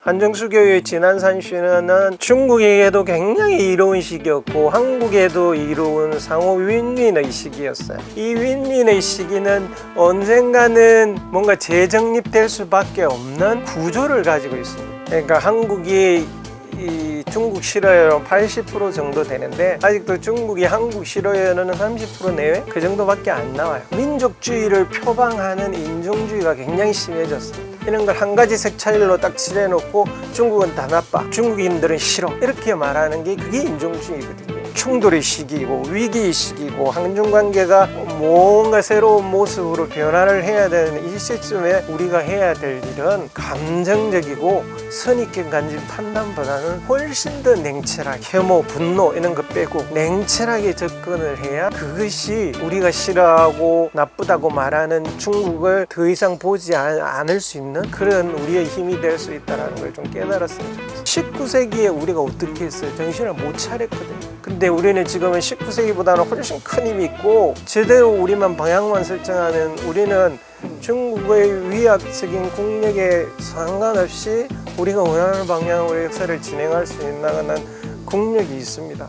한정수교의 지난산신화는 중국에게도 굉장히 이로운 시기였고 한국에도 이로운 상호 윈윈의 시기였어요. 이 윈윈의 시기는 언젠가는 뭔가 재정립될 수밖에 없는 구조를 가지고 있습니다. 그러니까 한국이 이 중국 실효율은 80% 정도 되는데 아직도 중국이 한국 실효율은 30% 내외 그 정도밖에 안 나와요. 민족주의를 표방하는 인종주의가 굉장히 심해졌습니다. 이런 걸 한 가지 색차일로 딱 칠해놓고 중국은 다 나빠, 중국인들은 싫어, 이렇게 말하는 게 그게 인종주의거든요. 충돌의 시기이고 위기의 시기이고 한중관계가 뭔가 새로운 모습으로 변화를 해야 되는 이 시점에 우리가 해야 될 일은 감정적이고 선입견 가진 판단보다는 훨씬 더 냉철하게 혐오, 분노 이런 거 빼고 냉철하게 접근을 해야 그것이 우리가 싫어하고 나쁘다고 말하는 중국을 더 이상 보지 않을 수 있는 그런 우리의 힘이 될 수 있다는 걸 좀 깨달았으면 좋겠어요. 19세기에 우리가 어떻게 했어요? 정신을 못 차렸거든요. 근데 우리는 지금은 19세기보다는 훨씬 큰 힘이 있고 제대로 우리만 방향만 설정하면 우리는 중국의 위압적인 국력에 상관없이 우리가 원하는 방향으로 역사를 진행할 수 있는 국력이 있습니다.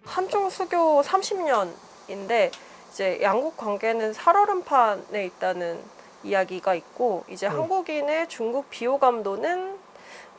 한중 수교 30년인데 이제 양국 관계는 살얼음판에 있다는 이야기가 있고 이제 한국인의 중국 비호감도는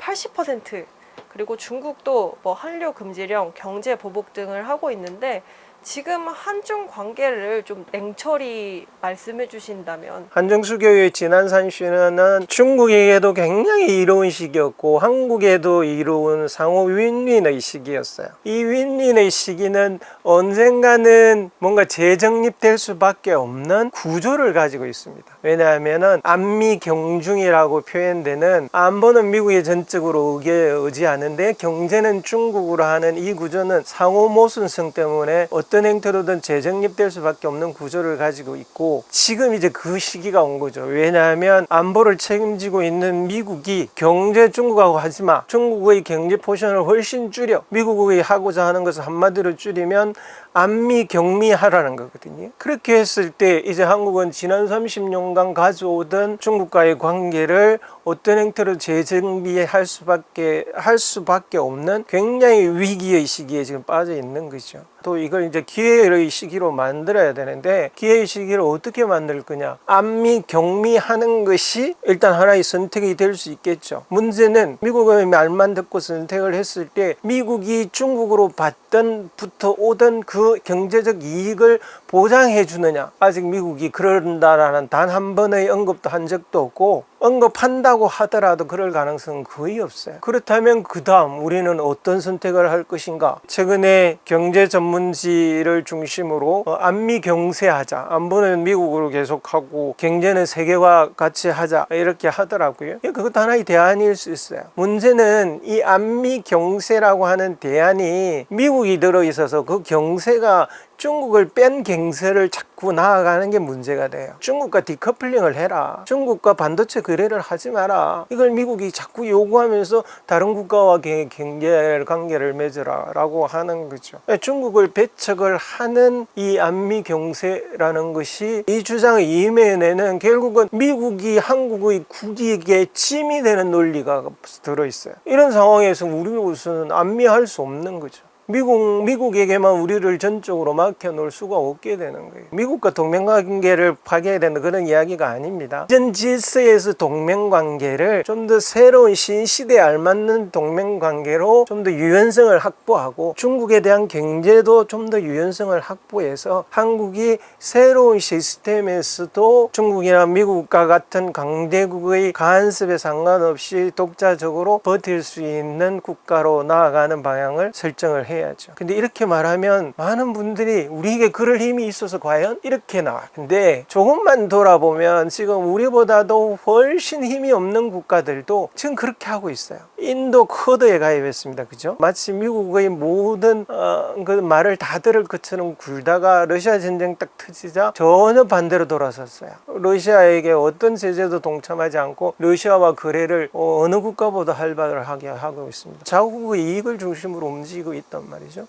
80%, 그리고 중국도 뭐 한류 금지령, 경제 보복 등을 하고 있는데 지금 한중 관계를 좀 냉철히 말씀해 주신다면. 한정수교의 지난산신화는 중국에게도 굉장히 이로운 시기였고 한국에도 이로운 상호 윈윈의 시기였어요. 이 윈윈의 시기는 언젠가는 뭔가 재정립될 수밖에 없는 구조를 가지고 있습니다. 왜냐하면 안미 경중이라고 표현되는 안보는 미국에 전적으로 의지하는데 경제는 중국으로 하는 이 구조는 상호 모순성 때문에 어떤 행태로든 재정립될 수밖에 없는 구조를 가지고 있고 지금 이제 그 시기가 온 거죠. 왜냐하면 안보를 책임지고 있는 미국이 경제 중국하고 하지마, 중국의 경제 포션을 훨씬 줄여, 미국이 하고자 하는 것을 한마디로 줄이면 안미 경미하라는 거거든요. 그렇게 했을 때 이제 한국은 지난 30년간 가져오던 중국과의 관계를 어떤 행태로 재정비할 수밖에 없는 굉장히 위기의 시기에 지금 빠져 있는 거죠. 또 이걸 이제 기회의 시기로 만들어야 되는데 기회의 시기를 어떻게 만들 거냐? 안미 경미하는 것이 일단 하나의 선택이 될 수 있겠죠. 문제는 미국의 말만 듣고 선택을 했을 때 미국이 중국으로 받던부터 오던 그 경제적 이익을 보장해 주느냐? 아직 미국이 그런다라는 단 한 번의 언급도 한 적도 없고 언급한다고 하더라도 그럴 가능성은 거의 없어요. 그렇다면 그 다음 우리는 어떤 선택을 할 것인가? 최근에 경제 전문지를 중심으로 안미 경세하자, 안보는 미국으로 계속하고 경제는 세계와 같이 하자 이렇게 하더라고요. 그것도 하나의 대안일 수 있어요. 문제는 이 안미 경세라고 하는 대안이 미국이 들어있어서 그 경세가 중국을 뺀 경세를 자꾸 나아가는 게 문제가 돼요. 중국과 디커플링을 해라. 중국과 반도체 거래를 하지 마라. 이걸 미국이 자꾸 요구하면서 다른 국가와 경제 관계를 맺으라 라고 하는 거죠. 중국을 배척을 하는 이 안미 경세라는 것이 이 주장의 이면에는 결국은 미국이 한국의 국익에 침이 되는 논리가 들어있어요. 이런 상황에서 우리로서는 안미할 수 없는 거죠. 미국에게만 우리를 전적으로 맡겨놓을 수가 없게 되는 거예요. 미국과 동맹관계를 파괴되는 그런 이야기가 아닙니다. 전 질서에서 동맹관계를 좀 더 새로운 신시대에 알맞는 동맹관계로 좀 더 유연성을 확보하고 중국에 대한 경제도 좀 더 유연성을 확보해서 한국이 새로운 시스템에서도 중국이나 미국과 같은 강대국의 간섭에 상관없이 독자적으로 버틸 수 있는 국가로 나아가는 방향을 설정을 해야 해야죠. 근데 이렇게 말하면 많은 분들이 우리에게 그럴 힘이 있어서 과연? 이렇게 나와요. 근데 조금만 돌아보면 지금 우리보다도 훨씬 힘이 없는 국가들도 지금 그렇게 하고 있어요. 인도 쿼드에 가입했습니다. 그죠? 마치 미국의 모든 그 말을 다 들을 것처럼 굴다가 러시아 전쟁 딱 터지자 전혀 반대로 돌아섰어요. 러시아에게 어떤 제재도 동참하지 않고 러시아와 거래를 어느 국가보다 활발하게 하고 있습니다. 자국의 이익을 중심으로 움직이고 있단 말이죠.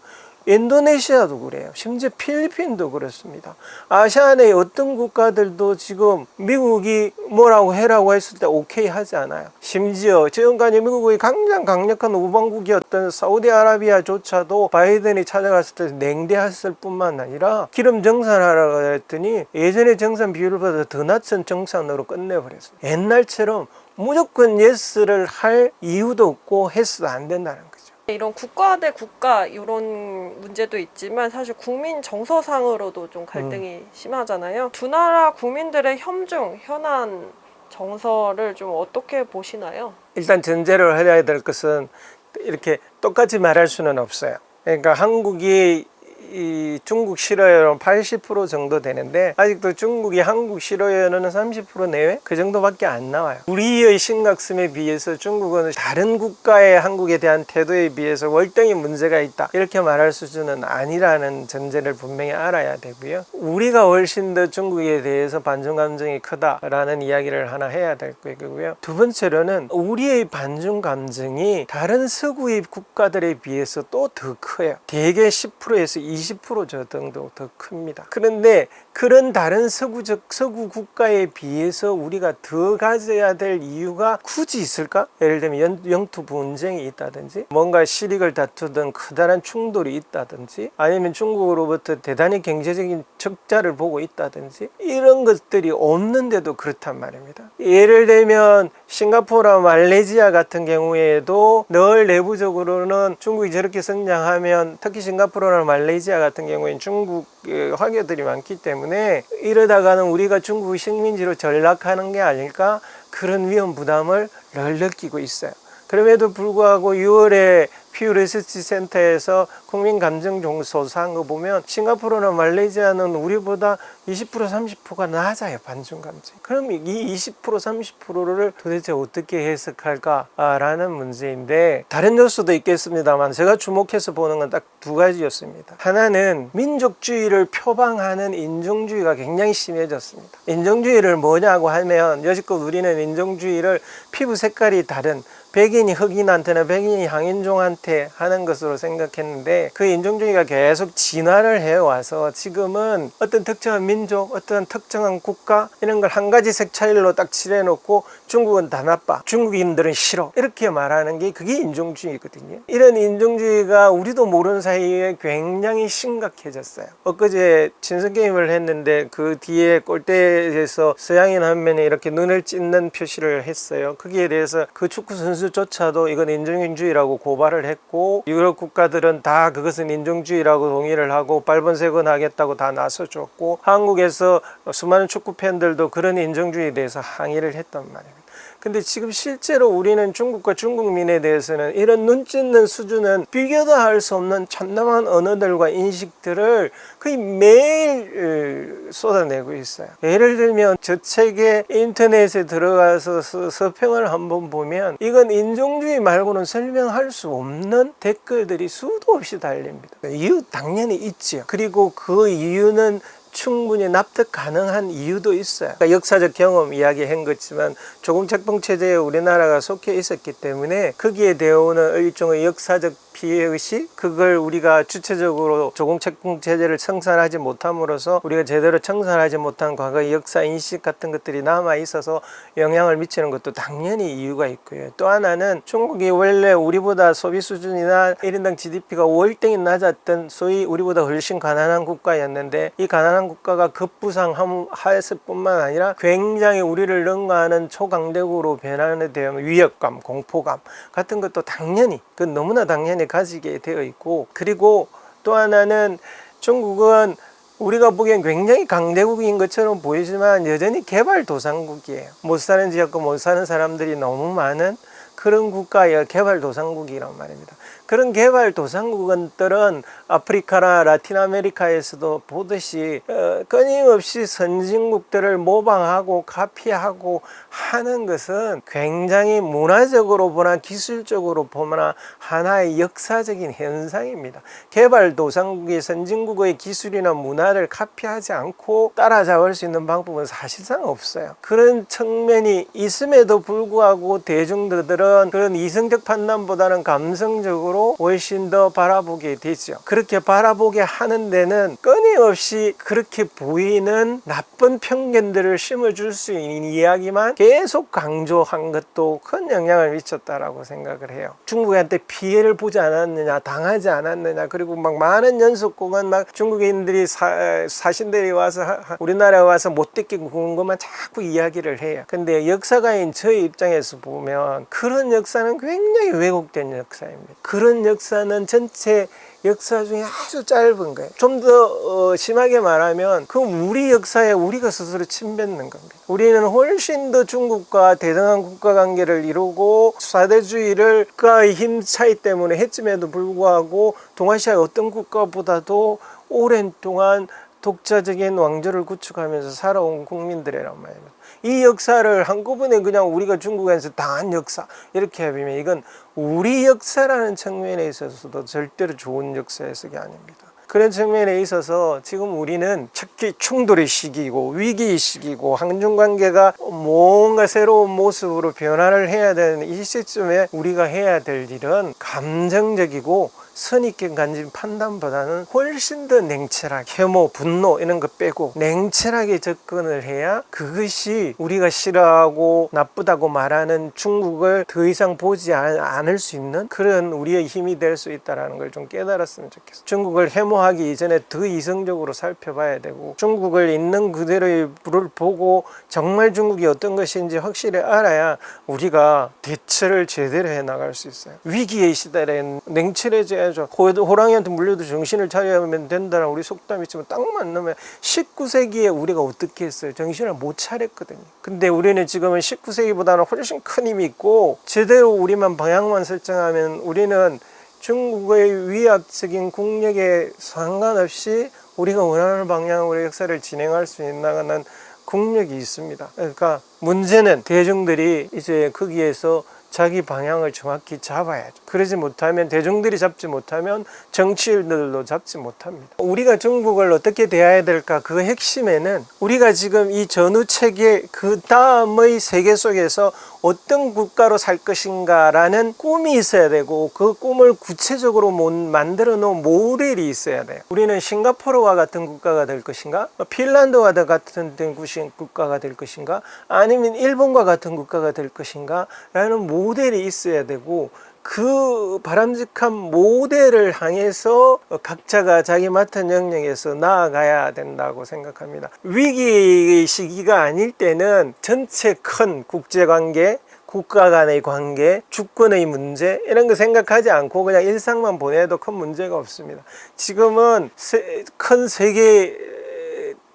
인도네시아도 그래요. 심지어 필리핀도 그렇습니다. 아시아의 어떤 국가들도 지금 미국이 뭐라고 해라고 했을 때 오케이 하지 않아요. 심지어 지금까지 미국의 가장 강력한 우방국이었던 사우디아라비아조차도 바이든이 찾아갔을 때 냉대했을 뿐만 아니라 기름 정산하라고 했더니 예전의 정산 비율보다 더 낮은 정산으로 끝내버렸어요. 옛날처럼 무조건 예스를 할 이유도 없고 해서도 안 된다는 거죠. 이런 국가 대 국가 이런 문제도 있지만 사실 국민 정서상으로도 좀 갈등이 심하잖아요. 두 나라 국민들의 현중, 현안 정서를 좀 어떻게 보시나요? 일단 전제를 해야 될 것은 이렇게 똑같이 말할 수는 없어요. 그러니까 한국이 이 중국 실효율은 80% 정도 되는데 아직도 중국이 한국 실효율은 30% 내외 그 정도밖에 안 나와요. 우리의 심각성에 비해서 중국은 다른 국가의 한국에 대한 태도에 비해서 월등히 문제가 있다 이렇게 말할 수준은 아니라는 전제를 분명히 알아야 되고요. 우리가 훨씬 더 중국에 대해서 반중 감정이 크다라는 이야기를 하나 해야 될 거고요. 두 번째로는 우리의 반중 감정이 다른 서구의 국가들에 비해서 또 더 커요. 대개 10%에서 20% 정도 더 큽니다. 그런데 그런 다른 서구 국가에 비해서 우리가 더 가져야 될 이유가 굳이 있을까? 예를 들면 영토 분쟁이 있다든지 뭔가 실익을 다투던 커다란 충돌이 있다든지 아니면 중국으로부터 대단히 경제적인 적자를 보고 있다든지 이런 것들이 없는데도 그렇단 말입니다. 예를 들면 싱가포르나 말레이시아 같은 경우에도 늘 내부적으로는 중국이 저렇게 성장하면 특히 싱가포르나 말레이시아 같은 경우에는 중국 화교들이 많기 때문에 이러다가는 우리가 중국 식민지로 전락하는 게 아닐까 그런 위험 부담을 늘 느끼고 있어요. 그럼에도 불구하고 6월에 퓨 리서치 센터에서 국민 감정 조사한 거 보면 싱가포르나 말레이시아는 우리보다 20% 30%가 낮아요. 반중 감정. 그럼 이 20% 30%를 도대체 어떻게 해석할까라는 문제인데 다른 요소도 있겠습니다만 제가 주목해서 보는 건 딱 두 가지였습니다. 하나는 민족주의를 표방하는 인종주의가 굉장히 심해졌습니다. 인종주의를 뭐냐고 하면 여지껏 우리는 인종주의를 피부 색깔이 다른 백인이 흑인한테나 백인이 황인종한테 하는 것으로 생각했는데 그 인종주의가 계속 진화를 해와서 지금은 어떤 특정한 민족, 어떤 특정한 국가 이런 걸 한 가지 색차일로 딱 칠해놓고 중국은 다 나빠, 중국인들은 싫어 이렇게 말하는 게 그게 인종주의거든요. 이런 인종주의가 우리도 모르는 사이에 굉장히 심각해졌어요. 엊그제 친선게임을 했는데 그 뒤에 골대에서 서양인 한 명이 이렇게 눈을 찢는 표시를 했어요. 거기에 대해서 그 축구 선수조차도 이건 인종주의라고 고발을 했고 유럽 국가들은 다 그것은 인종주의라고 동의를 하고 빨본색은 하겠다고 다 나서줬고 한국에서 수많은 축구 팬들도 그런 인종주의에 대해서 항의를 했단 말입니다. 근데 지금 실제로 우리는 중국과 중국민에 대해서는 이런 눈 찢는 수준은 비교도 할 수 없는 참담한 언어들과 인식들을 거의 매일 쏟아내고 있어요. 예를 들면 저 책에 인터넷에 들어가서 서평을 한번 보면 이건 인종주의 말고는 설명할 수 없는 댓글들이 수도 없이 달립니다. 이유 당연히 있죠. 그리고 그 이유는 충분히 납득 가능한 이유도 있어요. 그러니까 역사적 경험 이야기한 것지만 조공책봉 체제에 우리나라가 속해 있었기 때문에 거기에 되어오는 일종의 역사적 피해의식 그걸 우리가 주체적으로 조공책봉 체제를 청산하지 못함으로써 우리가 제대로 청산하지 못한 과거의 역사 인식 같은 것들이 남아 있어서 영향을 미치는 것도 당연히 이유가 있고요. 또 하나는 중국이 원래 우리보다 소비 수준이나 1인당 GDP가 월등히 낮았던 소위 우리보다 훨씬 가난한 국가였는데 이 가난한 국가가 급부상하였을 뿐만 아니라 굉장히 우리를 능가하는 초강대국으로 변하는 데 대한 위협감, 공포감 같은 것도 당연히 그건 너무나 당연히 가지게 되어 있고 그리고 또 하나는 중국은 우리가 보기엔 굉장히 강대국인 것처럼 보이지만 여전히 개발도상국이에요. 못 사는 지역과 못 사는 사람들이 너무 많은 그런 국가의 개발도상국이란 말입니다. 그런 개발도상국들은 아프리카나 라틴 아메리카에서도 보듯이 끊임없이 선진국들을 모방하고 카피하고 하는 것은 굉장히 문화적으로 보나 기술적으로 보나 하나의 역사적인 현상입니다. 개발도상국이 선진국의 기술이나 문화를 카피하지 않고 따라잡을 수 있는 방법은 사실상 없어요. 그런 측면이 있음에도 불구하고 대중들은 사람들은 그런 이성적 판단보다는 감성적으로 훨씬 더 바라보게 되죠. 그렇게 바라보게 하는 데는 끊임없이 그렇게 보이는 나쁜 편견들을 심어줄 수 있는 이야기만 계속 강조한 것도 큰 영향을 미쳤다라고 생각을 해요. 중국한테 피해를 보지 않았느냐, 당하지 않았느냐, 그리고 막 많은 연속공은 막 중국인들이 사신들이 와서 우리나라에 와서 못되게 구는 것만 자꾸 이야기를 해요. 근데 역사가인 저의 입장에서 보면 그런 역사는 굉장히 왜곡된 역사입니다. 그런 역사는 전체 역사 중에 아주 짧은 거예요. 좀 더 심하게 말하면 그럼 우리 역사에 우리가 스스로 침뱉는 겁니다. 우리는 훨씬 더 중국과 대등한 국가관계를 이루고 사대주의를과의 힘 차이 때문에 했음에도 불구하고 동아시아의 어떤 국가보다도 오랜 동안 독자적인 왕조를 구축하면서 살아온 국민들이란 말입니다. 이 역사를 한꺼번에 그냥 우리가 중국에서 당한 역사 이렇게 하면 이건 우리 역사라는 측면에 있어서도 절대로 좋은 역사 해석이 아닙니다. 그런 측면에 있어서 지금 우리는 특히 충돌의 시기이고 위기의 시기이고 한중관계가 뭔가 새로운 모습으로 변화를 해야 되는 이 시점에 우리가 해야 될 일은 감정적이고 선입견 가진 판단보다는 훨씬 더 냉철하게 혐오, 분노 이런 거 빼고 냉철하게 접근을 해야 그것이 우리가 싫어하고 나쁘다고 말하는 중국을 더 이상 보지 않을 수 있는 그런 우리의 힘이 될 수 있다는 걸 좀 깨달았으면 좋겠어요. 중국을 혐오하기 이전에 더 이성적으로 살펴봐야 되고 중국을 있는 그대로의 불을 보고 정말 중국이 어떤 것인지 확실히 알아야 우리가 대처를 제대로 해나갈 수 있어요. 위기의 시대에 냉철해져야 호랑이한테 물려도 정신을 차려야면 된다는 우리 속담이 있지만 딱 맞는 19세기에 우리가 어떻게 했어요? 정신을 못 차렸거든요. 근데 우리는 지금은 19세기보다는 훨씬 큰 힘이 있고 제대로 우리만 방향만 설정하면 우리는 중국의 위압적인 국력에 상관없이 우리가 원하는 방향으로 역사를 진행할 수 있는 국력이 있습니다. 그러니까 문제는 대중들이 이제 거기에서 자기 방향을 정확히 잡아야죠. 그러지 못하면 대중들이 잡지 못하면 정치인들도 잡지 못합니다. 우리가 중국을 어떻게 대해야 될까 그 핵심에는 우리가 지금 이 전후 체계 그 다음의 세계 속에서 어떤 국가로 살 것인가라는 꿈이 있어야 되고 그 꿈을 구체적으로 만들어 놓은 모델이 있어야 돼요. 우리는 싱가포르와 같은 국가가 될 것인가, 핀란드와 같은 국가가 될 것인가, 아니면 일본과 같은 국가가 될 것인가 라는 모델이 있어야 되고 그 바람직한 모델을 향해서 각자가 자기 맡은 영역에서 나아가야 된다고 생각합니다. 위기의 시기가 아닐 때는 전체 큰 국제관계, 국가 간의 관계, 주권의 문제 이런 거 생각하지 않고 그냥 일상만 보내도 큰 문제가 없습니다. 지금은 큰 세계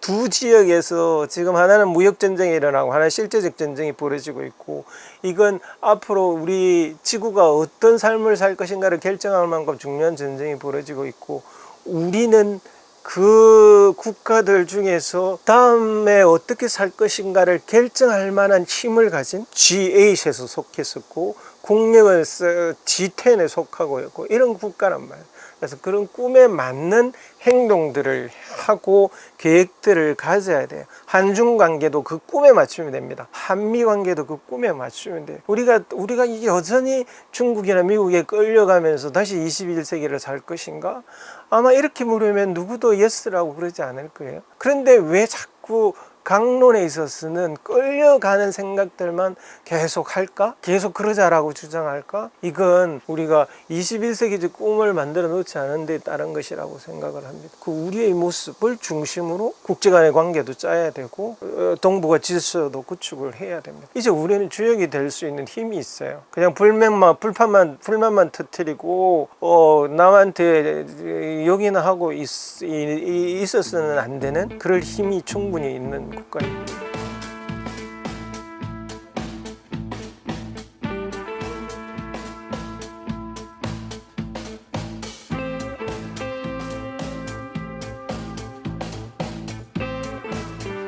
두 지역에서 지금 하나는 무역전쟁이 일어나고 하나는 실제적 전쟁이 벌어지고 있고 이건 앞으로 우리 지구가 어떤 삶을 살 것인가를 결정할 만큼 중요한 전쟁이 벌어지고 있고 우리는 그 국가들 중에서 다음에 어떻게 살 것인가를 결정할 만한 힘을 가진 G8에서 속했었고 국력은 G10에 속하고 있고 이런 국가란 말이에요. 그래서 그런 꿈에 맞는 행동들을 하고 계획들을 가져야 돼요. 한중 관계도 그 꿈에 맞추면 됩니다. 한미 관계도 그 꿈에 맞추면 돼요. 우리가 이게 여전히 중국이나 미국에 끌려가면서 다시 21세기를 살 것인가? 아마 이렇게 물으면 누구도 예스라고 그러지 않을 거예요. 그런데 왜 자꾸 강론에 있어서는 끌려가는 생각들만 계속 할까? 계속 그러자라고 주장할까? 이건 우리가 21세기적 꿈을 만들어 놓지 않은 데 따른 것이라고 생각을 합니다. 그 우리의 모습을 중심으로 국제 간의 관계도 짜야 되고 동북아 질서도 구축을 해야 됩니다. 이제 우리는 주역이 될 수 있는 힘이 있어요. 그냥 불만만 터뜨리고 남한테 욕이나 하고 있어서는 안 되는 그럴 힘이 충분히 있는 국가입니다.